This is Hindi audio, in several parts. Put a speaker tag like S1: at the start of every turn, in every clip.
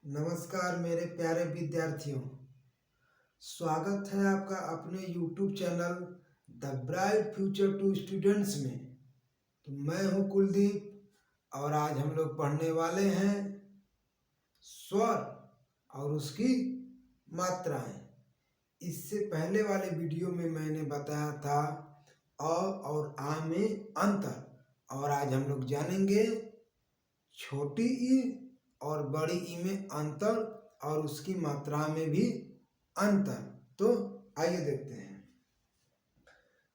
S1: नमस्कार मेरे प्यारे विद्यार्थियों। स्वागत है आपका अपने YouTube channel the bright future to students में। तो मैं हूं कुलदीप और आज हम लोग पढ़ने वाले हैं स्वर और उसकी मात्राएं। इससे पहले वाले वीडियो में मैंने बताया था अ और आ में अंतर, और आज हम लोग जानेंगे छोटी ई और बड़ी ई में अंतर और उसकी मात्रा में भी अंतर। तो आइए देखते हैं।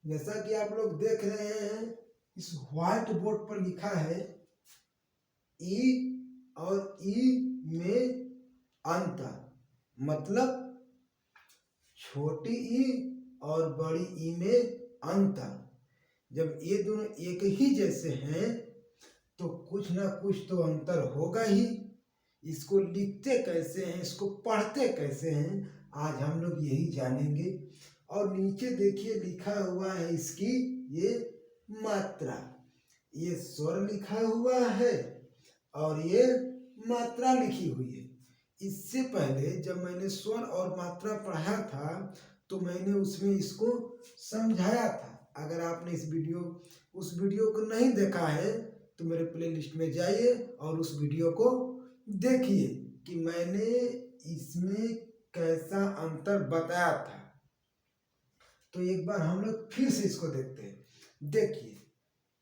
S1: जैसा कि आप लोग देख रहे हैं, इस व्हाइट बोर्ड पर लिखा है ई और ई में अंतर, मतलब छोटी ई और बड़ी ई में अंतर। जब ये दोनों एक ही जैसे हैं तो कुछ ना कुछ तो अंतर होगा ही। इसको लिखते कैसे हैं, इसको पढ़ते कैसे हैं, आज हम लोग यही जानेंगे। और नीचे देखिए लिखा हुआ है इसकी ये मात्रा, ये स्वर लिखा हुआ है और ये मात्रा लिखी हुई है। इससे पहले जब मैंने स्वर और मात्रा पढ़ाया था तो मैंने उसमें इसको समझाया था। अगर आपने उस वीडियो को नहीं देखा है तो मेरे प्लेलिस्ट में जाइए और उस वीडियो को देखिए कि मैंने इसमें कैसा अंतर बताया था। तो एक बार हम लोग फिर से इसको देखते हैं। देखिए,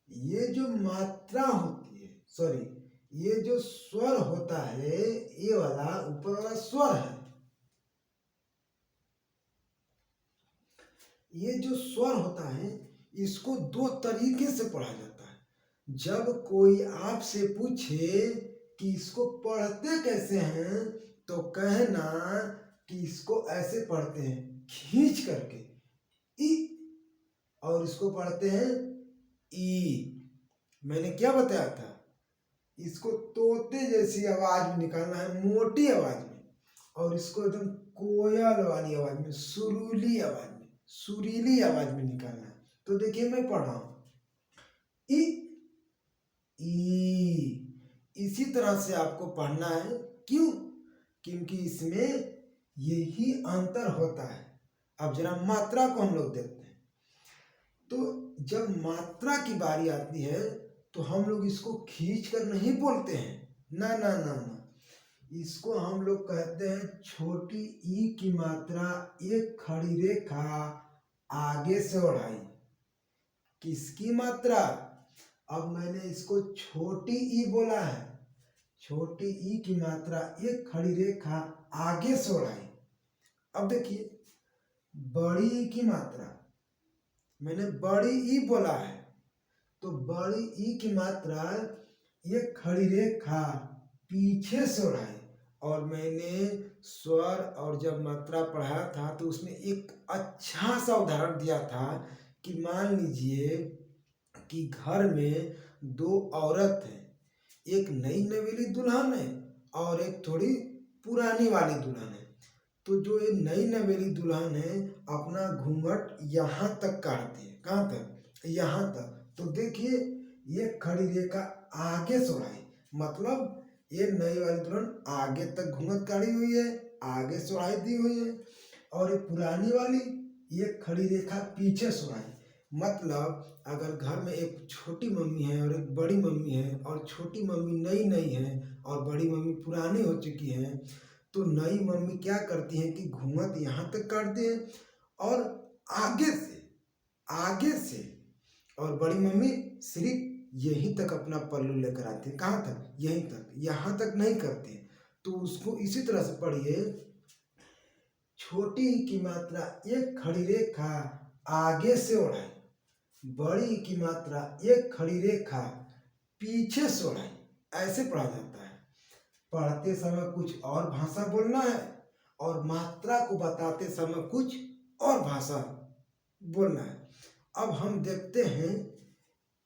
S1: ये जो मात्रा होती है, सॉरी, ये जो स्वर होता है, ये वाला ऊपर वाला स्वर है। ये जो स्वर होता है इसको दो तरीके से पढ़ा जाता है। जब कोई आपसे पूछे कि इसको पढ़ते कैसे हैं तो कहना कि इसको ऐसे पढ़ते हैं खींच करके ई, और इसको पढ़ते हैं ई। मैंने क्या बताया था, इसको तोते जैसी आवाज में निकालना है, मोटी आवाज में, और इसको एकदम कोयल वाली आवाज में, सुरीली आवाज में निकालना है। तो देखिए मैं पढ़ रहा हूं ई, इसी तरह से आपको पढ़ना है। क्यों? क्योंकि इसमें यही अंतर होता है। अब जरा मात्रा को हम लोग देखते हैं। तो जब मात्रा की बारी आती है तो हम लोग इसको खींच कर नहीं बोलते हैं, ना ना ना ना, इसको हम लोग कहते हैं छोटी ई की मात्रा एक खड़ी रेखा आगे से बढ़ाई। किसकी मात्रा? अब मैंने इसको छोटी ई बोला है, छोटी ई की मात्रा एक खड़ी रेखा आगे से बढ़ाई। अब देखिए बड़ी ई की मात्रा, मैंने बड़ी ई बोला है, तो बड़ी ई की मात्रा एक खड़ी रेखा पीछे से बढ़ाई। और मैंने स्वर और जब मात्रा पढ़ाया था तो उसमें एक अच्छा सा उदाहरण दिया था कि मान लीजिए कि घर में दो औरत हैं, एक नई नवेली दुल्हन है और एक थोड़ी पुरानी वाली दुल्हन है। तो जो ये नई नवेली दुल्हन है अपना घूंघट यहाँ तक काटती है। कहाँ तक? यहाँ तक। तो देखिए ये खड़ी रेखा आगे से बढ़ाई, मतलब ये नई वाली दुल्हन आगे तक घूंघट काटी हुई है, आगे सुराई दी हुई है। और ये पुरानी वाली ये खड़ी रेखा पीछे सुराई। मतलब अगर घर में एक छोटी मम्मी है और एक बड़ी मम्मी है, और छोटी मम्मी नई नई है और बड़ी मम्मी पुरानी हो चुकी है, तो नई मम्मी क्या करती है कि घूंघट यहाँ तक काटती है और आगे से, और बड़ी मम्मी सिर्फ यहीं तक अपना पल्लू लेकर आती है। कहाँ तक? यहीं तक, यहाँ तक नहीं करती। तो उसको इसी तरह से पढ़िए, छोटी की मात्रा एक खड़ी रेखा आगे से ओढ़ाई, बड़ी की मात्रा एक खड़ी रेखा पीछे से ओढ़ाई। ऐसे पढ़ा जाता है। पढ़ते समय कुछ और भाषा बोलना है और मात्रा को बताते समय कुछ और भाषा बोलना है। अब हम देखते हैं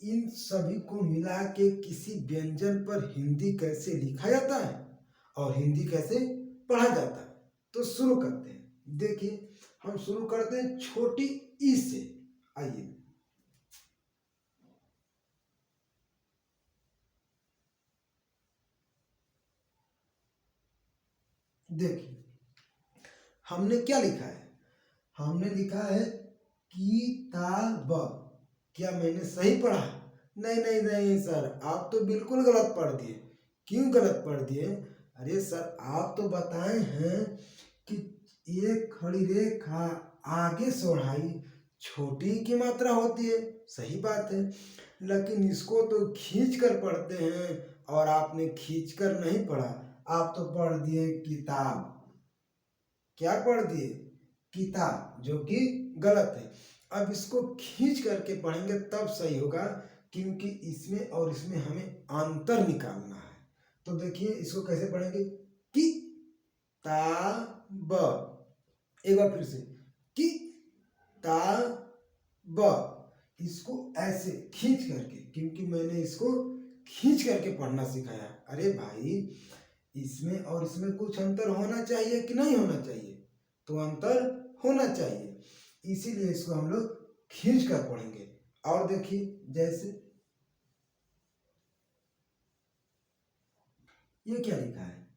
S1: इन सभी को मिला के किसी व्यंजन पर हिंदी कैसे लिखा जाता है और हिंदी कैसे पढ़ा जाता है। तो शुरू करते हैं। देखिए हम शुरू करते हैं छोटी ई से। आइए, देखिए हमने क्या लिखा है, हमने लिखा है किताब। क्या मैंने सही पढ़ा? नहीं नहीं नहीं सर, आप तो बिल्कुल गलत पढ़ दिए। क्यों गलत पढ़ दिए? अरे सर आप तो बताए हैं कि एक खड़ी रेखा आगे से बढ़ाई छोटी की मात्रा होती है, सही बात है। लेकिन इसको तो खींच कर पढ़ते हैं और आपने खींच कर नहीं पढ़ा, आप तो पढ़ दिए किताब। क्या पढ़ दिए? किताब, जो कि गलत है। अब इसको खींच करके पढ़ेंगे तब सही होगा, क्योंकि इसमें और इसमें हमें अंतर निकालना है। तो देखिए इसको कैसे पढ़ेंगे, कि ता ब। एक बार फिर से, कि ता ब। इसको ऐसे खींच करके, क्योंकि मैंने इसको खींच करके पढ़ना सिखाया। अरे भाई इसमें और इसमें कुछ अंतर होना चाहिए कि नहीं होना चाहिए? तो अंतर होना चाहिए, इसीलिए इसको हम लोग खींच कर पढ़ेंगे। और देखिए जैसे ये क्या लिखा है,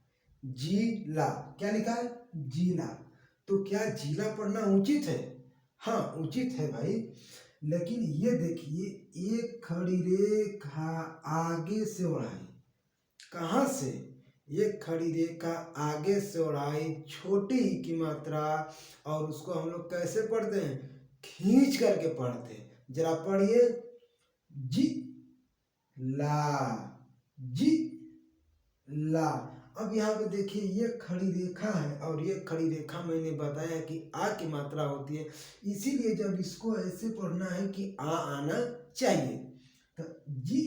S1: जिला। क्या लिखा है? जिला। तो क्या जिला पढ़ना उचित है? हाँ उचित है भाई। लेकिन ये देखिए एक खड़ी रेखा आगे से बढ़ाई, कहाँ से? एक खड़ी रेखा आगे से बढ़ाई छोटी ही की मात्रा, और उसको हम लोग कैसे पढ़ते हैं? खींच करके पढ़ते हैं। जरा पढ़िए, जी ला, जी ला। अब यहाँ पे देखिए ये खड़ी रेखा है, और ये खड़ी रेखा मैंने बताया कि आ की मात्रा होती है, इसीलिए जब इसको ऐसे पढ़ना है कि आ आना चाहिए। तो जी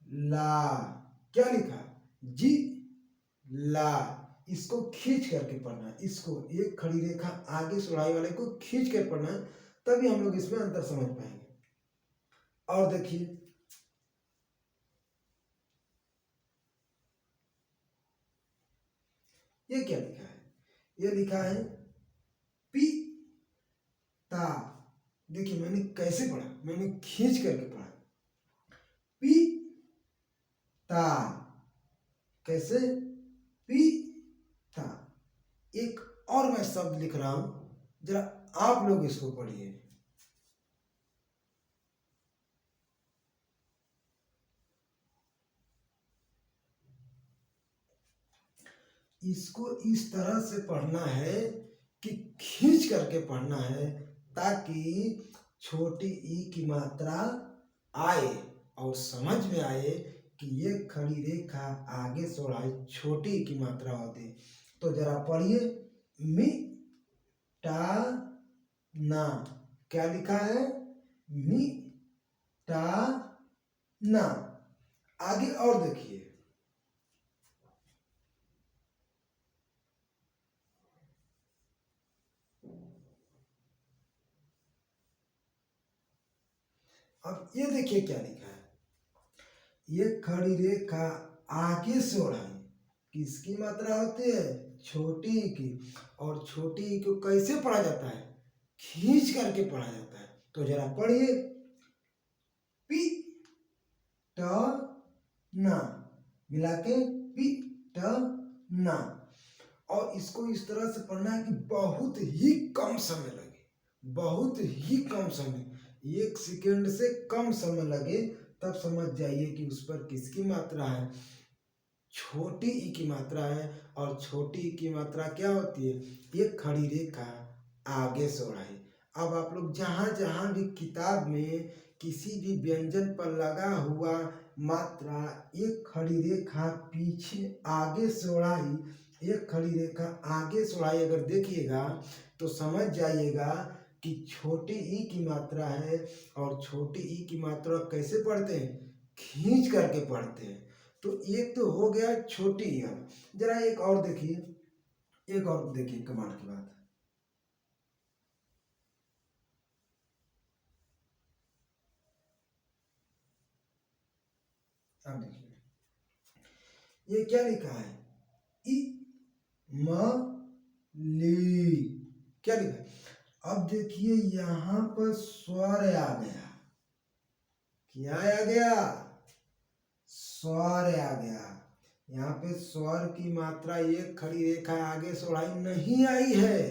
S1: ला, क्या लिखा? जी ला। इसको खींच करके पढ़ना है, इसको एक खड़ी रेखा आगे सुराई वाले को खींच कर पढ़ना है, तभी हम लोग इसमें अंतर समझ पाएंगे। और देखिए ये क्या लिखा है, ये लिखा है पी ता। देखिए मैंने कैसे पढ़ा, मैंने खींच करके पढ़ा, पी ता। कैसे? पी ता। एक और मैं शब्द लिख रहा हूं, जरा आप लोग इसको पढ़िए। इसको इस तरह से पढ़ना है कि खींच करके पढ़ना है, ताकि छोटी ई की मात्रा आए और समझ में आए कि ये खड़ी रेखा आगे से बढ़ाई छोटी ई की मात्रा होती। तो जरा पढ़िए, मी टा ना। क्या लिखा है? मी टा ना। आगे और देखिए, अब ये देखिए क्या लिखा है, ये खड़ी रेखा आगे से बढ़ाई किसकी मात्रा होती है? छोटी ई की। और छोटी ई को कैसे पढ़ा जाता है? खींच करके पढ़ा जाता है। तो जरा पढ़िए, पी ट ना, मिला के पी ट ना। और इसको इस तरह से पढ़ना है कि बहुत ही कम समय लगे, बहुत ही कम समय, 1 सेकेंड से कम समय लगे, तब समझ जाइए कि उस पर किसकी मात्रा है? छोटी ई की मात्रा है। और छोटी ई की मात्रा क्या होती है? एक खड़ी रेखा आगे से बढ़ाई। अब आप लोग जहाँ जहाँ भी किताब में किसी भी व्यंजन पर लगा हुआ मात्रा एक खड़ी रेखा पीछे आगे से बढ़ाई, एक खड़ी रेखा आगे से बढ़ाई अगर देखिएगा तो समझ जाइएगा कि छोटी ई की मात्रा है। और छोटी ई की मात्रा कैसे पढ़ते हैं? खींच करके पढ़ते हैं। तो एक तो हो गया छोटी ई। जरा एक और देखिए, एक और देखिए कमाल की बात। अब देखिए ये क्या लिखा है, इ म ली। क्या लिखा है? अब देखिए यहाँ पर स्वर आ गया। क्या आ गया? स्वर आ गया। यहाँ पे स्वर की मात्रा एक खड़ी रेखा आगे से बढ़ाई नहीं आई है,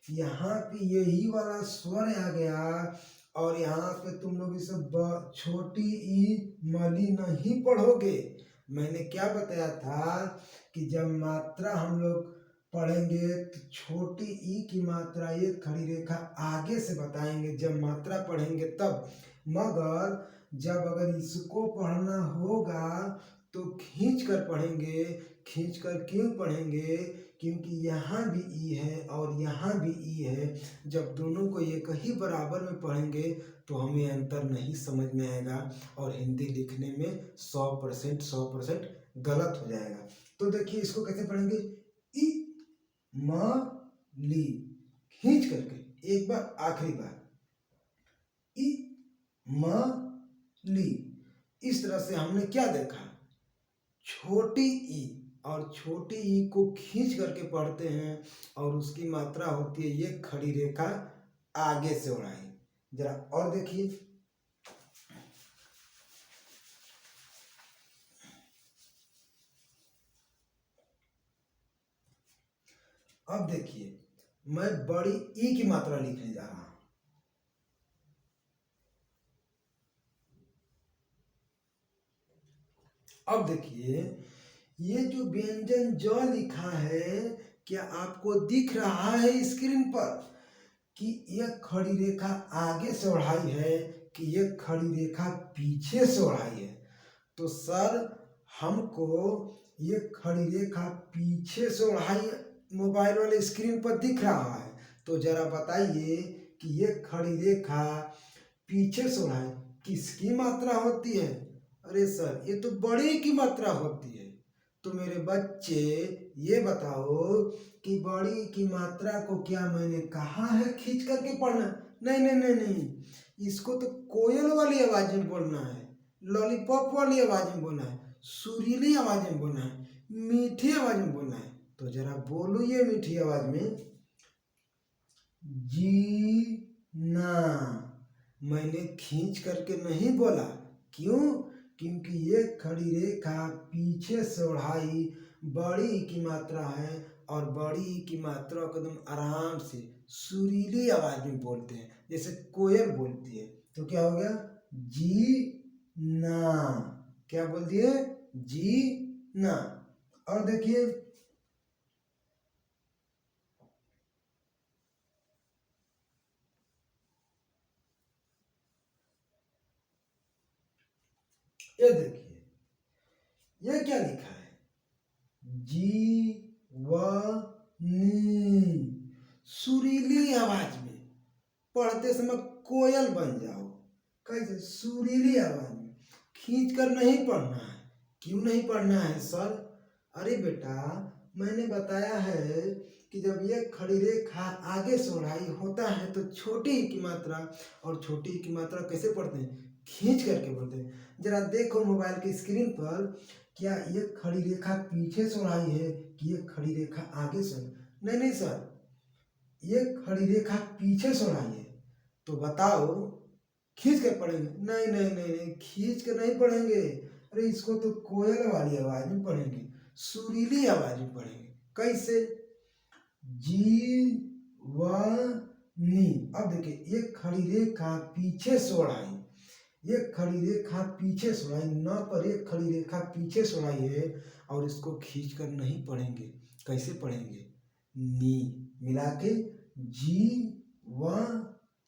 S1: यहाँ पे यही वाला स्वर आ गया और यहाँ पे तुम लोग इसे छोटी ई मली नहीं पढ़ोगे। मैंने क्या बताया था कि जब मात्रा हम लोग पढ़ेंगे तो छोटी ई की मात्रा एक खड़ी रेखा आगे से बताएंगे जब मात्रा पढ़ेंगे तब, मगर जब अगर इसको पढ़ना होगा तो खींच कर पढ़ेंगे। खींच कर क्यों पढ़ेंगे? क्योंकि यहाँ भी ई है और यहाँ भी ई है। जब दोनों को एक ही बराबर में पढ़ेंगे तो हमें अंतर नहीं समझ में आएगा और हिंदी लिखने में 100% गलत हो जाएगा। तो देखिए इसको कैसे पढ़ेंगे, ई म ली, खींच करके एक बार, आखिरी बार, ई म ली। इस तरह से हमने क्या देखा, छोटी ई और छोटी ई को खींच करके पढ़ते हैं और उसकी मात्रा होती है ये खड़ी रेखा आगे से बढ़ाई। जरा और देखिए, अब देखिए मैं बड़ी ई की मात्रा लिखने जा रहा हूं। अब देखिए ये जो व्यंजन ज लिखा है, क्या आपको दिख रहा है स्क्रीन पर कि एक खड़ी रेखा आगे से बढ़ाई है कि एक खड़ी रेखा पीछे से बढ़ाई है? तो सर हमको ये खड़ी रेखा पीछे से बढ़ाई मोबाइल वाले स्क्रीन पर दिख रहा है, तो जरा बताइए कि ये खड़ी रेखा पीछे से बढ़ाई किसकी मात्रा होती है? अरे सर ये तो बड़ी की मात्रा होती है। तो मेरे बच्चे ये बताओ कि बड़ी की मात्रा को क्या मैंने कहा है खींच करके पढ़ना? नहीं नहीं नहीं नहीं, इसको तो कोयल वाली आवाज में बोलना है, लॉलीपॉप वाली आवाज में बोलना है, सुरीली आवाज में बोलना है, मीठी आवाज में बोलना है। तो जरा बोलो ये मीठी आवाज में, जी ना। मैंने खींच करके नहीं बोला, क्यों? क्योंकि ये खड़ी रेखा पीछे से बढ़ाई बड़ी की मात्रा है और बड़ी की मात्रा को एकदम आराम से सुरीली आवाज में बोलते हैं जैसे कोयल बोलती है। तो क्या हो गया, जी ना। क्या बोल दिए, जी ना। और देखिए ये देखिए ये क्या लिखा है, जी व नी। सुरीली आवाज में पढ़ते समय कोयल बन जाओ। कैसे? सुरीली आवाज में, खींच कर नहीं पढ़ना है। क्यों नहीं पढ़ना है सर? अरे बेटा मैंने बताया है कि जब ये खड़ी रेखा आगे से बढ़ाई होता है तो छोटी की मात्रा, और छोटी की मात्रा कैसे पढ़ते हैं, खींच करके पढ़ते हैं। जरा देखो मोबाइल की स्क्रीन पर, क्या ये खड़ी रेखा पीछे से बढ़ाई है कि ये खड़ी रेखा आगे से? नहीं नहीं सर, ये खड़ी रेखा पीछे से बढ़ाई है। तो बताओ खींच कर पढ़ेंगे? नहीं नहीं नहीं नहीं, खींच कर नहीं पढ़ेंगे। अरे इसको तो कोयल वाली आवाज में पढ़ेंगे, सुरीली आवाज में पढ़ेंगे। कैसे? जी व नी। अब देखिए ये खड़ी रेखा पीछे से बढ़ाई, ये खड़ी रेखा पीछे से बढ़ाई, न पर एक खड़ी रेखा पीछे से बढ़ाई है और इसको खींच कर नहीं पढ़ेंगे। कैसे पढ़ेंगे? नी मिला के, जी व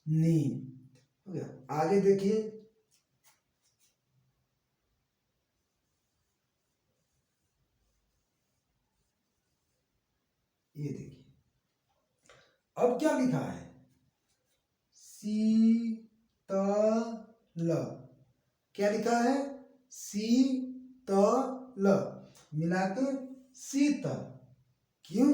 S1: नी। हो गया। आगे देखिए, ये देखिए अब क्या लिखा है, शीतल। क्या लिखा है, शीतल मिला के शीतल। क्यों?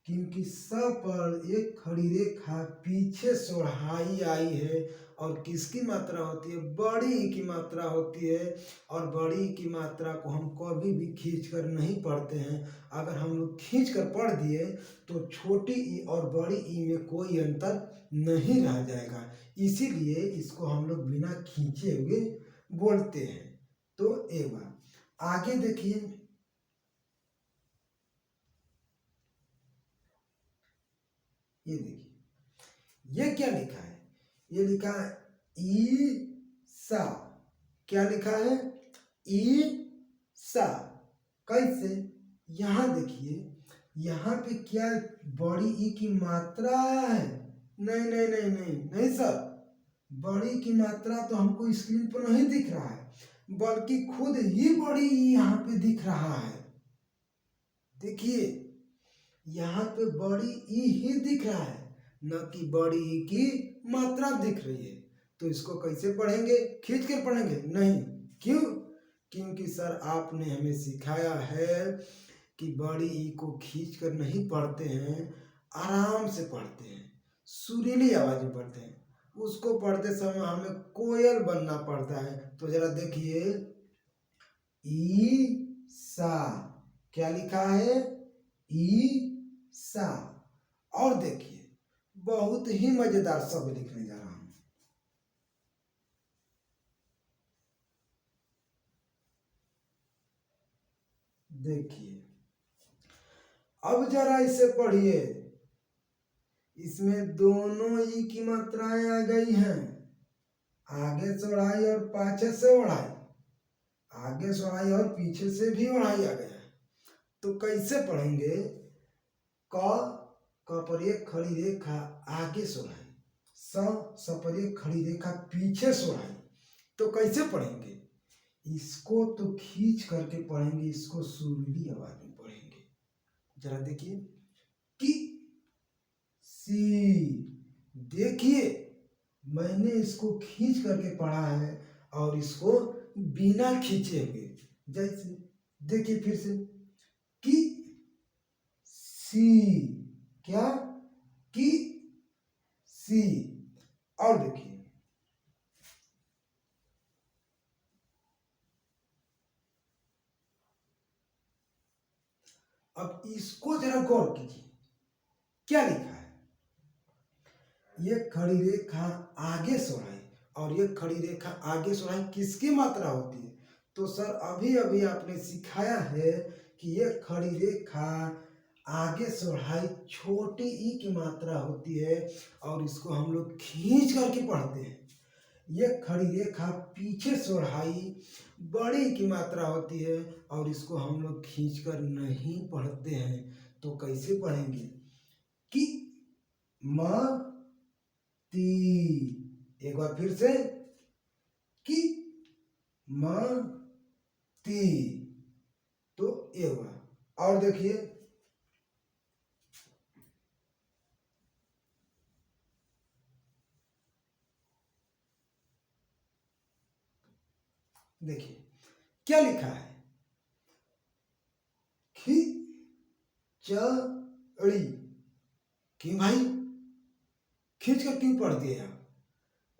S1: क्योंकि स पर एक खड़ी रेखा पीछे से बढ़ाई आई है और किसकी मात्रा होती है, बड़ी की मात्रा होती है। और बड़ी की मात्रा को हम कभी भी खींच कर नहीं पढ़ते हैं। अगर हम लोग खींच कर पढ़ दिए तो छोटी ई और बड़ी ई में कोई अंतर नहीं रह जाएगा, इसीलिए इसको हम लोग बिना खींचे हुए बोलते हैं। तो एक बार आगे देखिए, ये देखिए ये क्या लिखा है, ये लिखा है ईसा। क्या लिखा है, ईसा। कैसे, यहाँ देखिए यहाँ पे क्या बड़ी ई की मात्रा आया है, नहीं नहीं नहीं नहीं नहीं सर, बड़ी की मात्रा तो हमको स्क्रीन पर नहीं दिख रहा है, बल्कि खुद ही बड़ी ई यहाँ पे दिख रहा है। देखिए यहाँ पे बड़ी ई ही दिख रहा है, न कि बड़ी ई की मात्रा दिख रही है। तो इसको कैसे पढ़ेंगे, खींच कर पढ़ेंगे? नहीं। क्यों? क्योंकि सर आपने हमें सिखाया है कि बड़ी ई को खींच कर नहीं पढ़ते हैं, आराम से पढ़ते हैं, सुरीली आवाज में पढ़ते हैं। उसको पढ़ते समय हमें कोयल बनना पड़ता है। तो जरा देखिए ईसा, क्या लिखा है, ईसा। और देखिए बहुत ही मजेदार शब्द लिखने जा रहा हूं। देखिए अब जरा इसे पढ़िए, इसमें दोनों ई की मात्राएं आ गई हैं, आगे से ओढ़ाई और पाछे से ओढ़ाई, आगे से ओढ़ाई और पीछे से भी ओढ़ाई आ गया है। तो कैसे पढ़ेंगे, क पर एक खड़ी रेखा आगे से ओढ़ाई, स पर एक खड़ी रेखा पीछे से ओढ़ाई। तो कैसे पढ़ेंगे, इसको तो खींच करके पढ़ेंगे, इसको सुरीली आवाज में पढ़ेंगे। जरा देखिए कि सी, देखिए मैंने इसको खींच करके पढ़ा है और इसको बिना खींचे हुए, जैसे देखिए फिर से कि सी, क्या, कि सी। और देखिए अब इसको जरा गौर कीजिए, क्या लिखा है, ये खड़ी रेखा आगे सोढ़ाई और ये खड़ी रेखा आगे सोढ़ाई किसकी मात्रा होती है? तो सर अभी अभी आपने सिखाया है कि ये खड़ी रेखा आगे सोढ़ाई छोटी ई की मात्रा होती है और इसको हम लोग खींच करके पढ़ते हैं। ये खड़ी रेखा पीछे सोढ़ाई बड़ी की मात्रा होती है और इसको हम लोग खींच कर नहीं पढ़ते हैं। तो कैसे पढ़ेंगे कि म ती, एक बार फिर से कि म ती। तो ये हुआ। और देखिए देखिए क्या लिखा है, खिचड़ी। क्यों भाई खींच कर क्यों पढ़ दिए आप?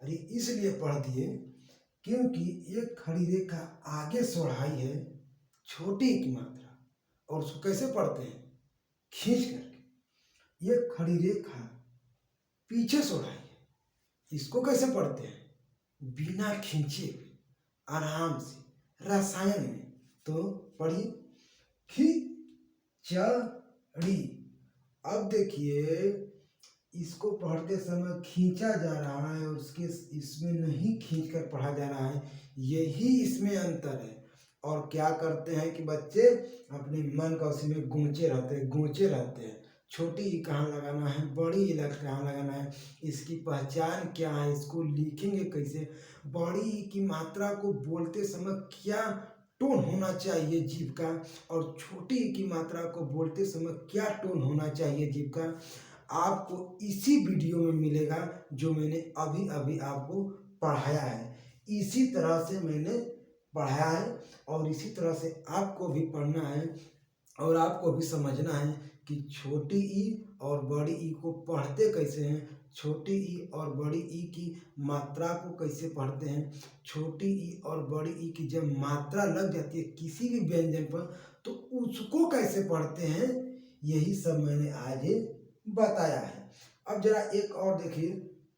S1: अरे इसलिए पढ़ दिए क्योंकि एक खड़ी रेखा आगे सोढ़ाई है छोटी की मात्रा, और उसको कैसे पढ़ते हैं, खींच करके। ये खड़ी रेखा पीछे सोढ़ाई है, इसको कैसे पढ़ते हैं, बिना खींचे हुए, आराम से, रसायन में। तो पढ़िए खिचड़ी। अब देखिए इसको पढ़ते समय खींचा जा रहा है और उसके इसमें नहीं खींच कर पढ़ा जा रहा है, यही इसमें अंतर है। और क्या करते हैं कि बच्चे अपने मन का उसी में गूंचे रहते हैं, छोटी ई कहाँ लगाना है, बड़ी ई कहाँ लगाना है, इसकी पहचान क्या है, इसको लिखेंगे कैसे, बड़ी ई की मात्रा को बोलते समय क्या टोन होना चाहिए जीभ का, और छोटी ई की मात्रा को बोलते समय क्या टोन होना चाहिए जीभ का, आपको इसी वीडियो में मिलेगा जो मैंने अभी अभी आपको पढ़ाया है। इसी तरह से मैंने पढ़ाया है और इसी तरह से आपको भी पढ़ना है और आपको भी समझना है कि छोटी ई और बड़ी ई को पढ़ते कैसे हैं, छोटी ई और बड़ी ई की मात्रा को कैसे पढ़ते हैं, छोटी ई और बड़ी ई की जब मात्रा लग जाती है किसी भी व्यंजन पर तो उसको कैसे पढ़ते हैं, यही सब मैंने आज बताया है। अब जरा एक और देखिए,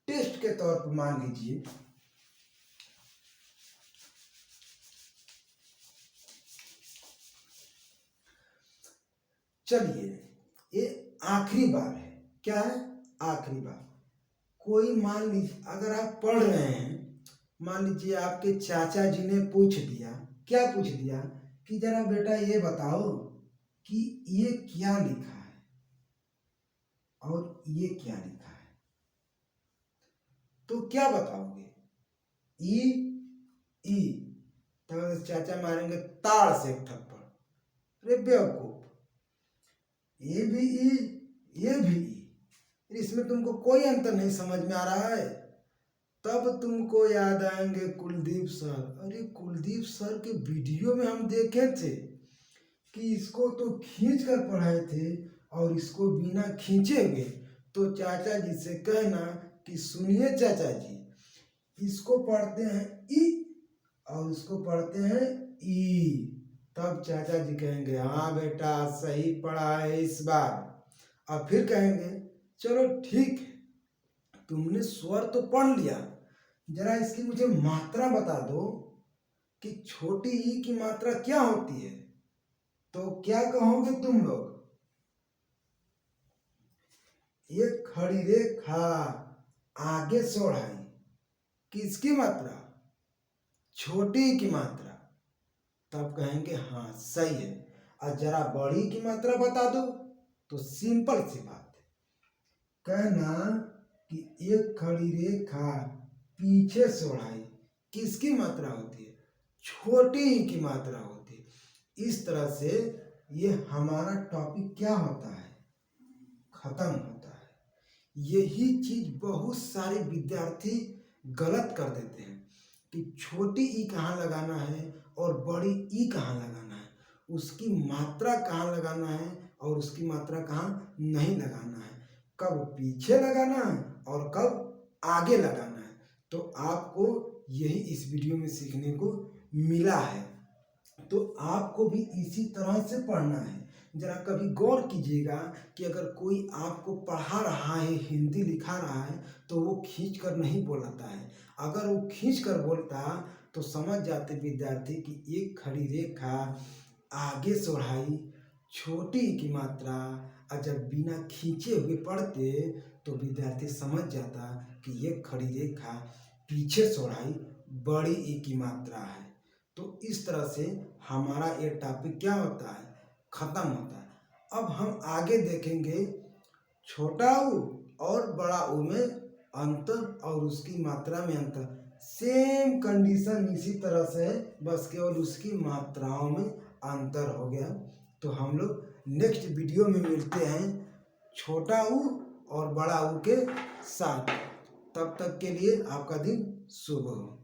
S1: टेस्ट के तौर पर मान लीजिए चलिए ये आखिरी बार है, क्या है, आखिरी बात, कोई मान लीजिए अगर आप पढ़ रहे हैं, मान लीजिए आपके चाचा जी ने पूछ दिया, क्या पूछ दिया कि जरा बेटा ये बताओ कि ये क्या लिखा है और ये क्या लिखा है, तो क्या बताओगे? ई ई, तो चाचा मारेंगे ताड़ से एक थप्पड़, अरे बेवकूफ, ये भी ई ये भी ई, इसमें तुमको कोई अंतर नहीं समझ में आ रहा है। तब तुमको याद आएंगे कुलदीप सर। अरे कुलदीप सर के वीडियो में हम देखे थे कि इसको तो खींच कर पढ़ाए थे और इसको बिना खींचे हुए। तो चाचा जी से कहना कि सुनिए चाचा जी, इसको पढ़ते हैं ई और इसको पढ़ते हैं ई। तब चाचा जी कहेंगे हाँ बेटा सही पढ़ा है इस बार। और फिर कहेंगे चलो ठीक है, तुमने स्वर तो पढ़ लिया, जरा इसकी मुझे मात्रा बता दो कि छोटी ई की मात्रा क्या होती है। तो क्या कहोगे तुम लोग? एक खड़ी रेखा आगे चौड़ाई, किसकी मात्रा? छोटी ई की मात्रा। तब कहेंगे हाँ सही है। और जरा बड़ी की मात्रा बता दो। तो सिंपल सी बात है, कहना कि एक खड़ी रेखा पीछे चौड़ाई किसकी मात्रा होती है? छोटी ई की मात्रा होती है। इस तरह से ये हमारा टॉपिक क्या होता है? खत्म होता है। यही चीज बहुत सारे विद्यार्थी गलत कर देते हैं कि छोटी ई कहाँ लगाना है और बड़ी ई कहाँ लगाना है, उसकी मात्रा कहाँ लगाना है और उसकी मात्रा कहाँ नहीं लगाना है, कब पीछे लगाना है और कब आगे लगाना है। तो आपको यही इस वीडियो में सीखने को मिला है। तो आपको भी इसी तरह से पढ़ना है। जरा कभी गौर कीजिएगा कि अगर कोई आपको पढ़ा रहा है, हिंदी लिखा रहा है, तो वो खींच कर नहीं बोलता है। अगर वो खींच कर बोलता तो समझ जाते विद्यार्थी कि एक खड़ी रेखा आगे चौड़ाई छोटी की मात्रा। और जब बिना खींचे हुए पढ़ते तो विद्यार्थी समझ जाता कि ये खड़ी रेखा पीछे चौड़ाई बड़ी ई की मात्रा है। तो इस तरह से हमारा ये टॉपिक क्या होता है? खत्म होता है। अब हम आगे देखेंगे छोटा ऊ और बड़ा ऊ में अंतर और उसकी मात्रा में अंतर। सेम कंडीशन इसी तरह से है, बस केवल उसकी मात्राओं में अंतर हो गया। तो हम लोग नेक्स्ट वीडियो में मिलते हैं छोटा ऊ और बड़ा ऊ के साथ। तब तक के लिए आपका दिन शुभ हो।